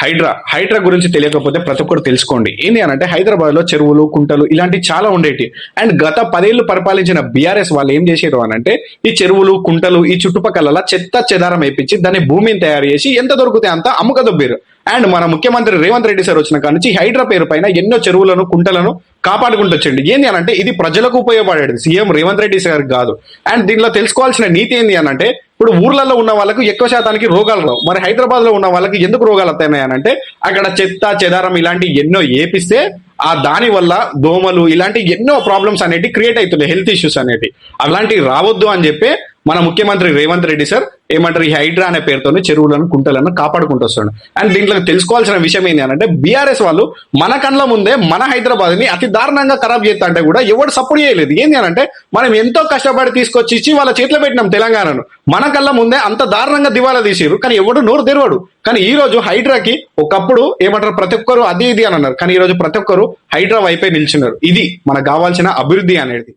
హైడ్రా గురించి తెలియకపోతే ప్రతి ఒక్కరు తెలుసుకోండి. ఏంటి అని అంటే హైదరాబాద్ లో చెరువులు, కుంటలు ఇలాంటివి చాలా ఉండేటి. అండ్ గత 10 ఏళ్లు పరిపాలించిన బీఆర్ఎస్ వాళ్ళు ఏం చేసేరు అని అంటే ఈ చెరువులు, కుంటలు ఈ చుట్టుపక్కల చెత్త చెదారం వేయించి దాన్ని భూమిని తయారు చేసి ఎంత దొరికితే అంత అమ్ముకదొబ్బేరు. అండ్ మన ముఖ్యమంత్రి రేవంత్ రెడ్డి సార్ వచ్చిన కాడ నుంచి హైడ్రా పేరు పైన ఎన్నో చెరువులను, కుంటలను కాపాడుకుంటూ వచ్చింది. ఏంటి అని అంటే ఇది ప్రజలకు ఉపయోగపడేది, సీఎం రేవంత్ రెడ్డి సార్ కాదు. అండ్ దీనిలో తెలుసుకోవాల్సిన నీతి ఏంటి అని అంటే ఇప్పుడు ఊర్లలో ఉన్న వాళ్ళకు ఎక్కువ శాతానికి రోగాలు రావు, మరి హైదరాబాద్ లో ఉన్న వాళ్ళకి ఎందుకు రోగాలు వస్తున్నాయి అని అంటే అక్కడ చెత్త చెదారం ఇలాంటి ఎన్నో ఏపిస్తే ఆ దాని వల్ల దోమలు ఇలాంటి ఎన్నో ప్రాబ్లమ్స్ అనేవి క్రియేట్ అవుతున్నాయి, హెల్త్ ఇష్యూస్ అనేవి. అలాంటివి రావద్దు అని చెప్పి మన ముఖ్యమంత్రి రేవంత్ రెడ్డి సార్ ఏమంటారు ఈ హైడ్రా అనే పేరుతో చెరువులను, కుంటలను కాపాడుకుంటూ వస్తాడు. అండ్ దీంట్లో తెలుసుకోవాల్సిన విషయం ఏంటి అంటే బీఆర్ఎస్ వాళ్ళు మన కళ్ళ ముందే మన హైదరాబాద్ ని అతి దారుణంగా ఖరాబ్ చేస్తా అంటే కూడా ఎవరు సపోర్ట్ చేయలేదు. ఏంటి అంటే మనం ఎంతో కష్టపడి తీసుకొచ్చి ఇచ్చి వాళ్ళ చేతిలో పెట్టినాం తెలంగాణను, మన కళ్ళ ముందే అంత దారుణంగా దివాలా తీసారు, కానీ ఎవడు నోరు తెరవడు. కానీ ఈ రోజు హైడ్రాకి ఒకప్పుడు ఏమంటారు ప్రతి ఒక్కరు అది ఇది అని అన్నారు, కానీ ఈ రోజు ప్రతి ఒక్కరు హైడ్రా వైపే నిల్చున్నారు. ఇది మనకు కావాల్సిన అభివృద్ధి అనేది.